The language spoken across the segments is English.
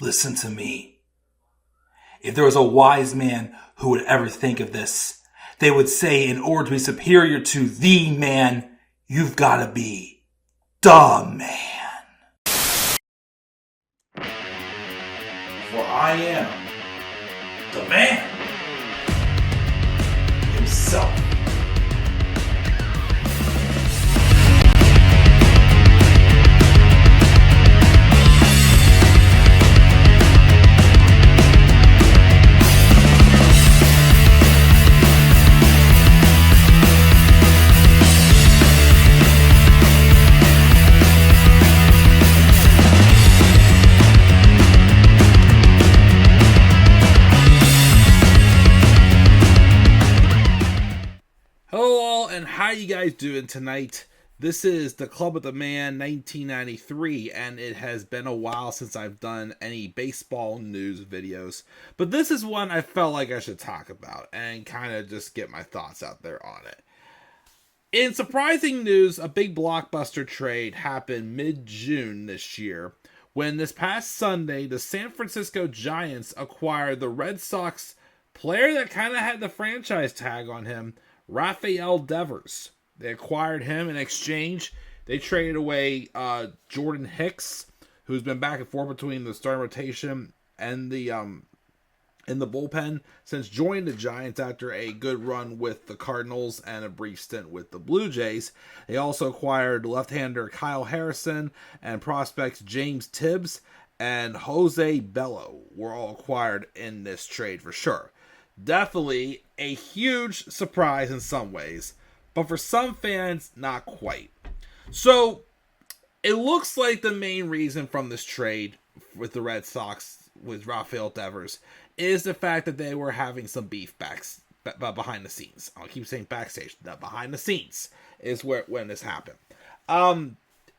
Listen to me. If there was a wise man who would ever think of this, they would say in order to be superior to the man, you've got to be the man. For I am the man himself. How you guys doing tonight? This is the Club of the Man 1993, and it has been a while since I've done any baseball news videos, but this is one I felt like I should talk about and kind of just get my thoughts out there on it. In surprising news, a big blockbuster trade happened mid-June this year when this past Sunday the San Francisco Giants acquired the Red Sox player that kind of had the franchise tag on him, Rafael Devers. They acquired him in exchange. They traded away Jordan Hicks, who's been back and forth between the starting rotation and the in the bullpen since joining the Giants after a good run with the Cardinals and a brief stint with the Blue Jays. They also acquired left-hander Kyle Harrison and prospects James Tibbs and Jose Bello were all acquired in this trade for sure. Definitely a huge surprise in some ways, but for some fans, not quite. So, it looks like the main reason from this trade with the Red Sox, with Rafael Devers, is the fact that they were having some beef behind the scenes. I'll keep saying backstage. That behind the scenes is when this happened.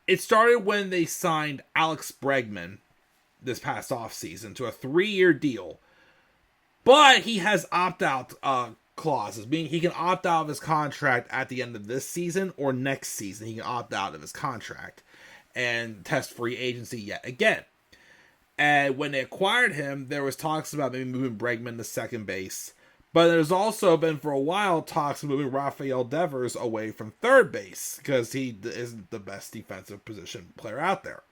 It started when they signed Alex Bregman this past offseason to a 3-year deal. But he has opt-out clauses, meaning he can opt out of his contract at the end of this season or next season. He can opt out of his contract and test free agency yet again. And when they acquired him, there was talks about maybe moving Bregman to second base. But there's also been for a while talks of moving Rafael Devers away from third base because he isn't the best defensive position player out there.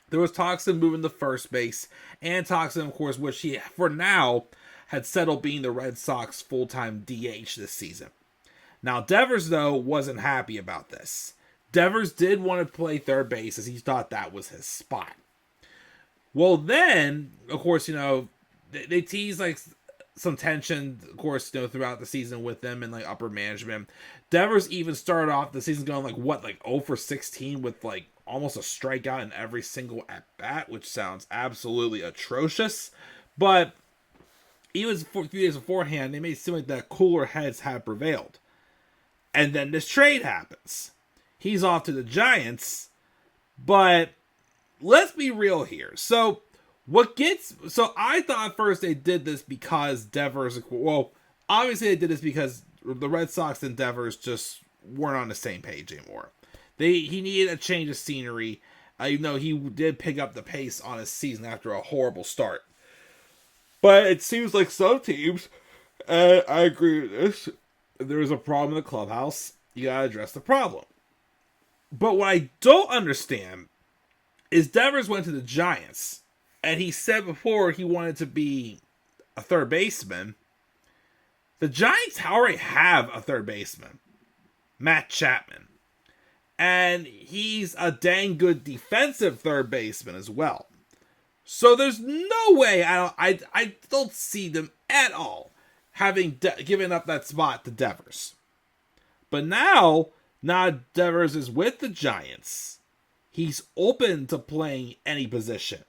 There was talks of moving to first base and talks of course, which he, for now, had settled being the Red Sox full-time DH this season. Now, Devers, though, wasn't happy about this. Devers did want to play third base as he thought that was his spot. Well, then, of course, they teased like some tension, of course, throughout the season with them and like upper management. Devers even started off the season going 0 for 16 with almost a strikeout in every single at-bat, which sounds absolutely atrocious. But even a few days beforehand, they made it seem like that cooler heads had prevailed. And then this trade happens. He's off to the Giants, but let's be real here. So I thought first they did this because Devers, obviously they did this because the Red Sox and Devers just weren't on the same page anymore. He needed a change of scenery, even though he did pick up the pace on his season after a horrible start. But it seems like some teams, and I agree with this, if there's a problem in the clubhouse, you gotta address the problem. But what I don't understand is Devers went to the Giants, and he said before he wanted to be a third baseman. The Giants already have a third baseman, Matt Chapman. And he's a dang good defensive third baseman as well. So there's no way I don't see them at all having given up that spot to Devers. But now Devers is with the Giants. He's open to playing any position,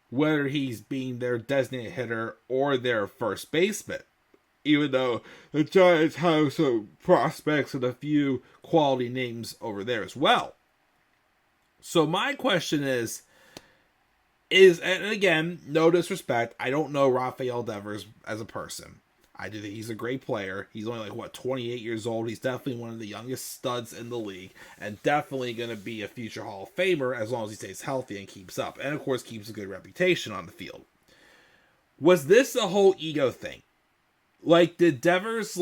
whether he's being their designated hitter or their first baseman. Even though the Giants have some prospects and a few quality names over there as well. So my question is, and again, no disrespect, I don't know Rafael Devers as a person. I do think he's a great player. He's only 28 years old. He's definitely one of the youngest studs in the league, and definitely going to be a future Hall of Famer as long as he stays healthy and keeps up. And of course, keeps a good reputation on the field. Was this a whole ego thing? Did Devers,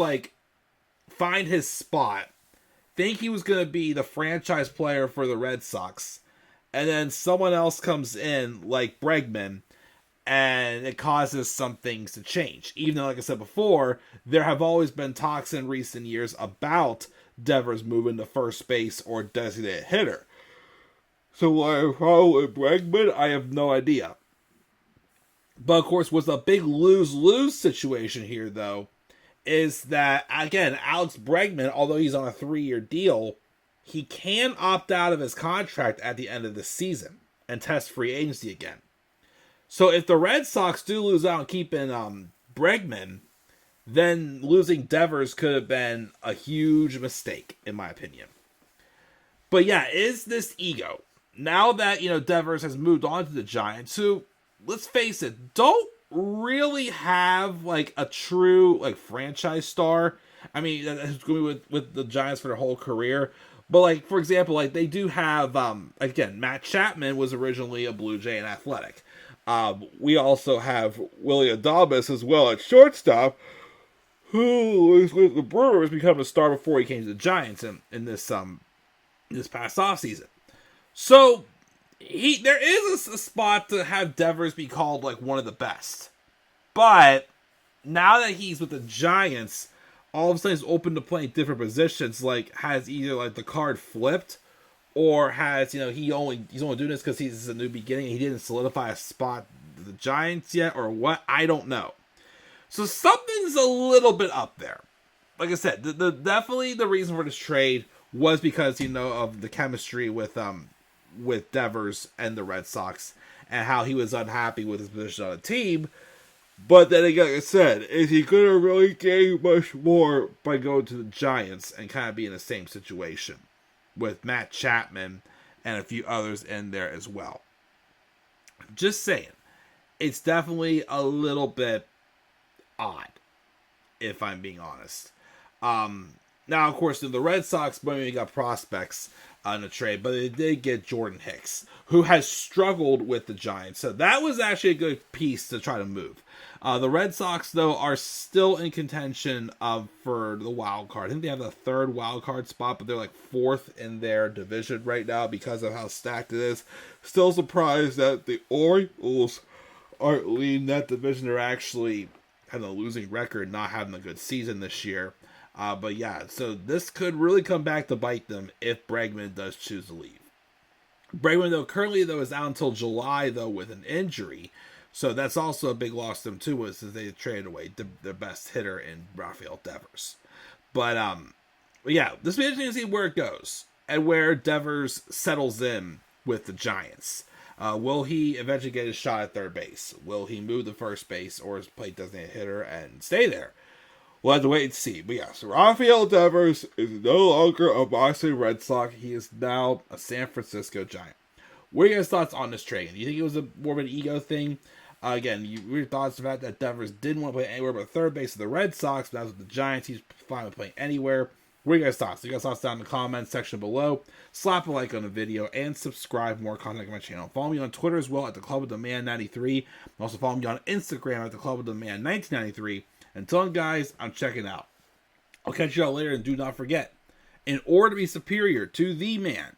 find his spot, think he was going to be the franchise player for the Red Sox, and then someone else comes in, like Bregman, and it causes some things to change. Even though, like I said before, there have always been talks in recent years about Devers moving to first base or designated hitter. So why follow Bregman? I have no idea. But of course, what's a big lose-lose situation here, though, is that, again, Alex Bregman, although he's on a 3-year deal, he can opt out of his contract at the end of the season and test free agency again. So if the Red Sox do lose out and keep in Bregman, then losing Devers could have been a huge mistake, in my opinion. But yeah, is this ego? Now that, Devers has moved on to the Giants, who, let's face it, don't really have, a true, franchise star. I mean, who's going to be with the Giants for their whole career. But, for example, they do have, again, Matt Chapman was originally a Blue Jay and athletic. We also have Willie Adames as well at shortstop, who was with the Brewers, become a star before he came to the Giants in this past offseason. So there is a spot to have Devers be called one of the best. But now that he's with the Giants, all of a sudden he's open to playing different positions. Has either the card flipped, or has, he's only doing this because he's a new beginning and he didn't solidify a spot with the Giants yet, or what? I don't know. So something's a little bit up there. Like I said, definitely the reason for this trade was because, of the chemistry with Devers and the Red Sox and how he was unhappy with his position on the team. But then again, like I said, is he going to really gain much more by going to the Giants and kind of be in the same situation with Matt Chapman and a few others in there as well? Just saying. It's definitely a little bit odd, if I'm being honest. Now, of course, the Red Sox maybe got prospects on the trade, but they did get Jordan Hicks, who has struggled with the Giants. So that was actually a good piece to try to move. The Red Sox, though, are still in contention for the wild card. I think they have the third wild card spot, but they're fourth in their division right now because of how stacked it is. Still surprised that the Orioles aren't leading that division. They're actually having a losing record, not having a good season this year. But yeah, so this could really come back to bite them if Bregman does choose to leave. Bregman, though, currently is out until July, though, with an injury. So that's also a big loss to them, too, was that they traded away their best hitter in Rafael Devers. But yeah, this will be interesting to see where it goes and where Devers settles in with the Giants. Will he eventually get his shot at third base? Will he move to first base or play designated hitter and stay there? We'll have to wait and see. But yeah, so Rafael Devers is no longer a Boston Red Sox. He is now a San Francisco Giant. What are your guys' thoughts on this trade? Do you think it was more of an ego thing? Again, your thoughts about that Devers didn't want to play anywhere but third base of the Red Sox, but that's with the Giants. He's fine with playing anywhere. What are your guys' thoughts? You guys' thoughts down in the comments section below. Slap a like on the video and subscribe for more content on my channel. Follow me on Twitter as well at the Club of the Man 93. Also follow me on Instagram at the Club of the Man 1993. Until then, guys, I'm checking out. I'll catch you all later, and do not forget, in order to be superior to the man,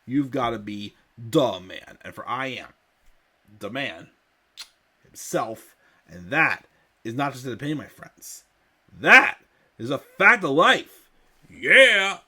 you've got to be the man. And for I am the man himself, and that is not just an opinion, my friends. That is a fact of life. Yeah!